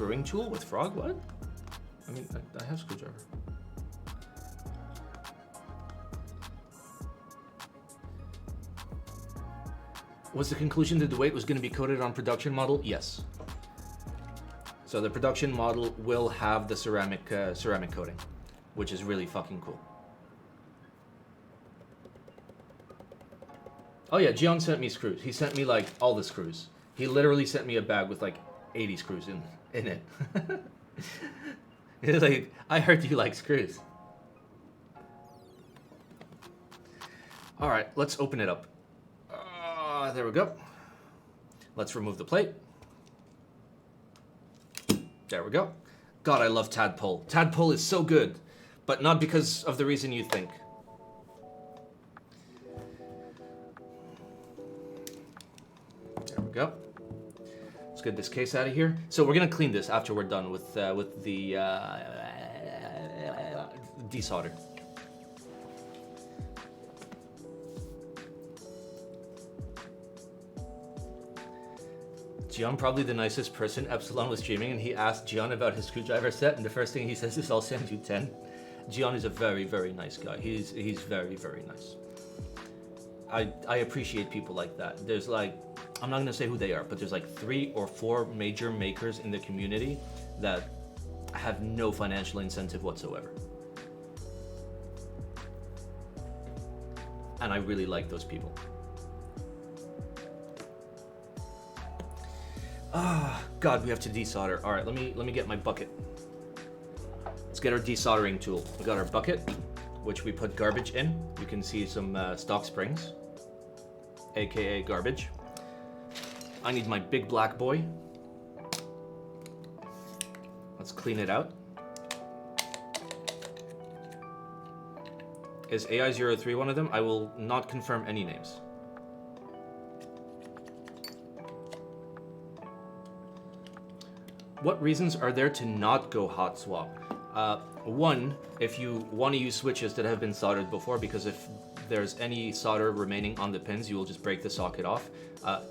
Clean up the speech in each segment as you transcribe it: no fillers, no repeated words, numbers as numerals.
screwing tool with frog? What? I mean, I have screwdriver. Was the conclusion that the weight was going to be coated on production model? Yes. So the production model will have the ceramic coating, which is really fucking cool. Oh yeah, Gian sent me screws. He sent me like all the screws. He literally sent me a bag with like 80 screws in it. He's like, I heard you like screws. All right, let's open it up. There we go. Let's remove the plate. There we go. God, I love tadpole. Tadpole is so good, but not because of the reason you think. There we go. Let's get this case out of here. So we're gonna clean this after we're done with the desolder. Gian, probably the nicest person. Epsilon was streaming and he asked Gian about his screwdriver set, and the first thing he says is, I'll send you 10. Gian is a very, very nice guy. He's very, very nice. I appreciate people like that. There's like, I'm not gonna say who they are, but there's like 3 or 4 major makers in the community that have no financial incentive whatsoever. And I really like those people. Ah, God, we have to desolder. All right, let me get my bucket. Let's get our desoldering tool. We got our bucket, which we put garbage in. You can see some stock springs, aka garbage. I need my big black boy. Let's clean it out. Is AI03 one of them? I will not confirm any names. What reasons are there to not go hot swap? One, if you want to use switches that have been soldered before, because if there's any solder remaining on the pins, you will just break the socket off.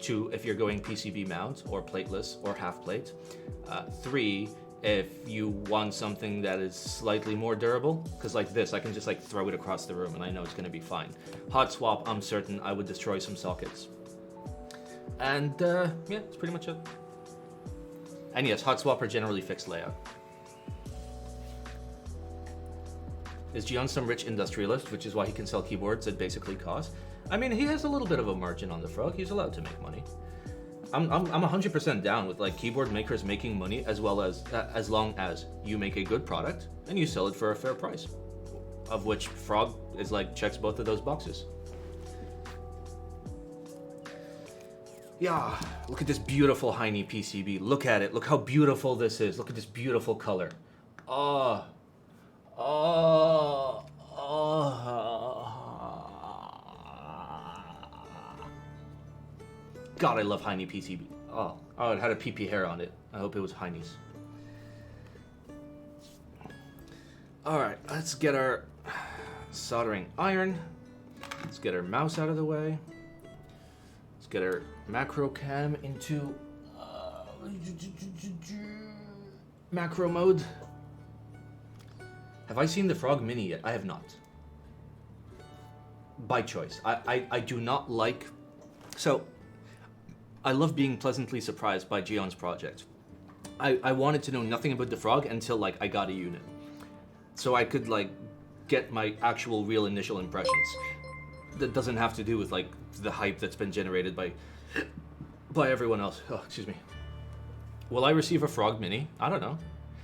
2, if you're going PCB mount or plateless or half plate. 3, if you want something that is slightly more durable, because like this, I can just like throw it across the room and I know it's going to be fine. Hot swap, I'm certain I would destroy some sockets. And yeah, that's pretty much it. And yes, hot swap are generally fixed layout. Is Gian some rich industrialist, which is why he can sell keyboards at basically cost? I mean, he has a little bit of a margin on the frog. He's allowed to make money. I'm 100% down with like keyboard makers making money, as well as long as you make a good product and you sell it for a fair price, of which frog is like checks both of those boxes. Yeah, look at this beautiful Heine PCB. Look at it. Look how beautiful this is. Look at this beautiful color. Oh. Oh. Oh. God, I love Heine PCB. Oh, it had a PP hair on it. I hope it was Heine's. All right, let's get our soldering iron. Let's get our mouse out of the way. Let's get our macro cam into macro mode. Have I seen the Frog Mini yet? I have not. By choice. I do not like... So, I love being pleasantly surprised by Gion's project. I wanted to know nothing about the Frog until like I got a unit. So I could like get my actual real initial impressions. That doesn't have to do with like the hype that's been generated by everyone else. Oh, excuse me. Will I receive a Frog Mini? I don't know.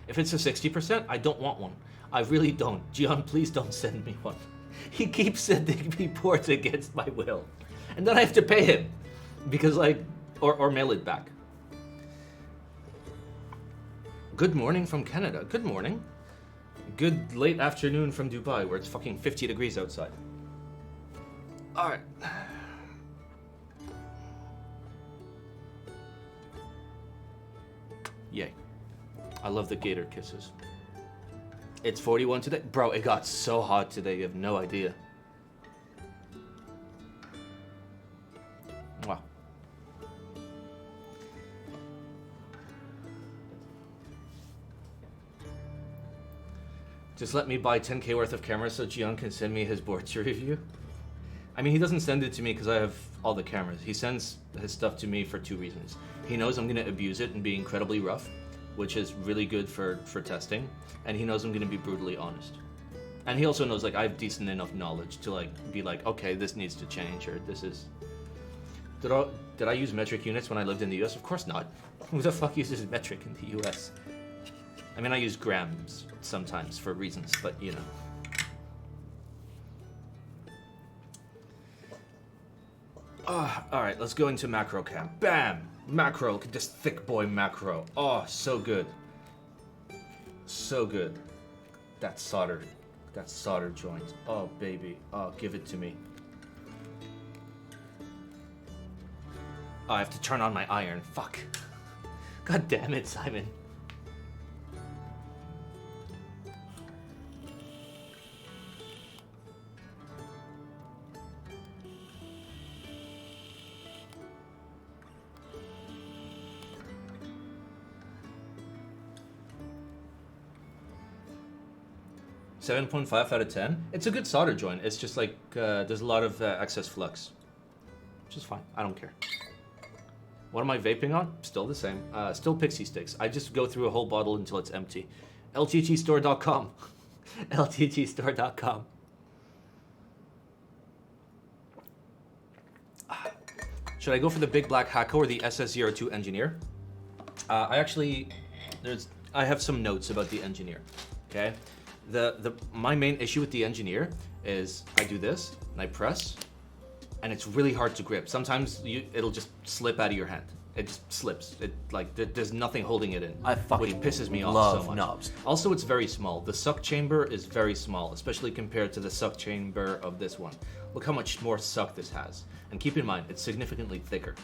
If it's a 60%, I don't want one. I really don't. Gian, please don't send me one. He keeps sending me boards against my will. And then I have to pay him. Because like, or mail it back. Good morning from Canada. Good morning. Good late afternoon from Dubai, where it's fucking 50 degrees outside. Alright. Yay. I love the gator kisses. It's 41 today. Bro, it got so hot today, you have no idea. Wow. Just let me buy 10k worth of cameras so Jiyoung can send me his board to review. I mean, he doesn't send it to me because I have all the cameras. He sends his stuff to me for 2 reasons. He knows I'm going to abuse it and be incredibly rough, which is really good for testing. And he knows I'm going to be brutally honest. And he also knows, like, I have decent enough knowledge to, like, be like, okay, this needs to change, or this is... Did I use metric units when I lived in the US? Of course not. Who the fuck uses metric in the US? I mean, I use grams sometimes for reasons, but, you know. Alright, let's go into macro cam. Bam! Macro, look at this thick boy macro. Oh, so good. So good. That's soldered. That's soldered joint. Oh, baby. Oh, give it to me. Oh, I have to turn on my iron. Fuck. God damn it, Simon. .5 out of 10. It's a good solder joint. It's just like there's a lot of excess flux, which is fine. I don't care. What am I vaping on? Still the same. Still Pixie Sticks. I just go through a whole bottle until it's empty. LTTstore.com. LTTstore.com. Should I go for the Big Black Hako or the SS02 Engineer? I have some notes about the Engineer. Okay. My main issue with the Engineer is I do this and I press and it's really hard to grip. Sometimes it'll just slip out of your hand. It just slips. There's nothing holding it in. Which pisses me off so much. Knobs. Also, it's very small. The suck chamber is very small, especially compared to the suck chamber of this one. Look how much more suck this has. And keep in mind, it's significantly thicker.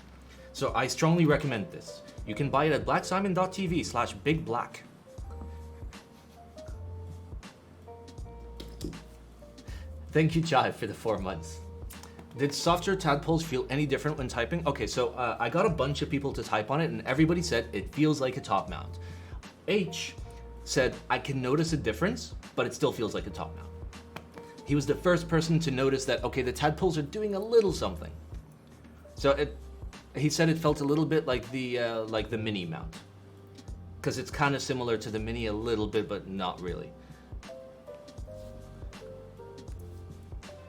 So I strongly recommend this. You can buy it at blacksimon.tv/bigblack. Thank you, Chai, for the 4 months. Did softer tadpoles feel any different when typing? Okay, so I got a bunch of people to type on it, and everybody said it feels like a top mount. H said, I can notice a difference, but it still feels like a top mount. He was the first person to notice that, okay, the tadpoles are doing a little something. So he said it felt a little bit like the mini mount. Because it's kind of similar to the mini a little bit, but not really.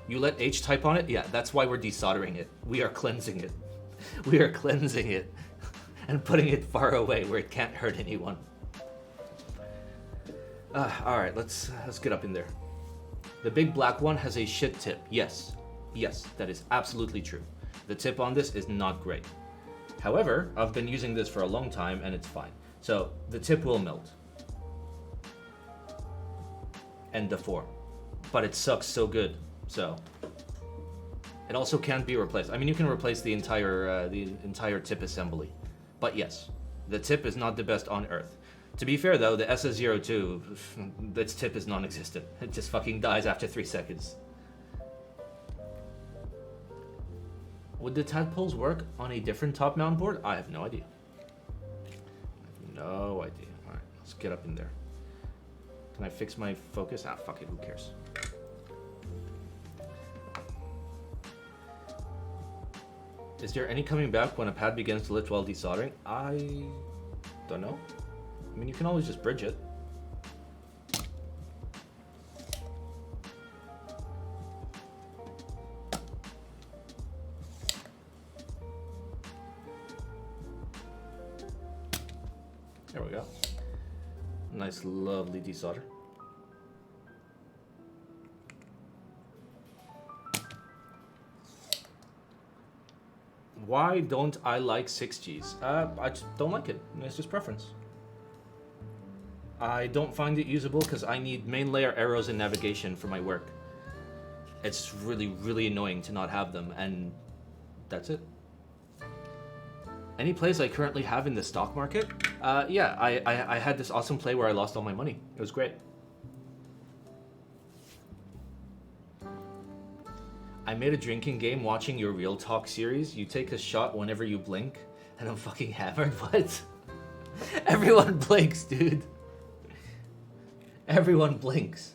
You let H type on it? Yeah, that's why we're desoldering it. We are cleansing it. We are cleansing it and putting it far away where it can't hurt anyone. All right, let's get up in there. The big black one has a shit tip. Yes, that is absolutely true. The tip on this is not great. However, I've been using this for a long time and it's fine. So the tip will melt. End of 4. But it sucks so good. So it also can't be replaced. I mean, you can replace the entire tip assembly, but yes, the tip is not the best on earth. To be fair though, the SS02, its tip is non-existent. It just fucking dies after 3 seconds. Would the tadpoles work on a different top mount board? I have no idea. All right, let's get up in there. Can I fix my focus? Ah, fuck it, who cares? Is there any coming back when a pad begins to lift while desoldering? I don't know. I mean, you can always just bridge it. There we go. Nice, lovely desolder. Why don't I like 6Gs? I just don't like it. It's just preference. I don't find it usable because I need main layer arrows and navigation for my work. It's really, really annoying to not have them, and that's it. Any plays I currently have in the stock market? Yeah, I had this awesome play where I lost all my money. It was great. I made a drinking game watching your Real Talk series. You take a shot whenever you blink, and I'm fucking hammered. What? Everyone blinks, dude. Everyone blinks.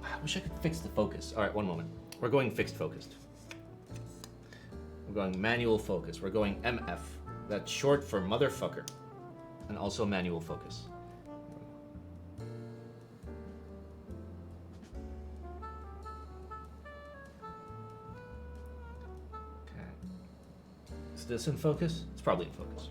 I wish I could fix the focus. All right, one moment. We're going fixed focused. We're going manual focus. We're going MF. That's short for motherfucker. And also manual focus. Okay. Is this in focus? It's probably in focus.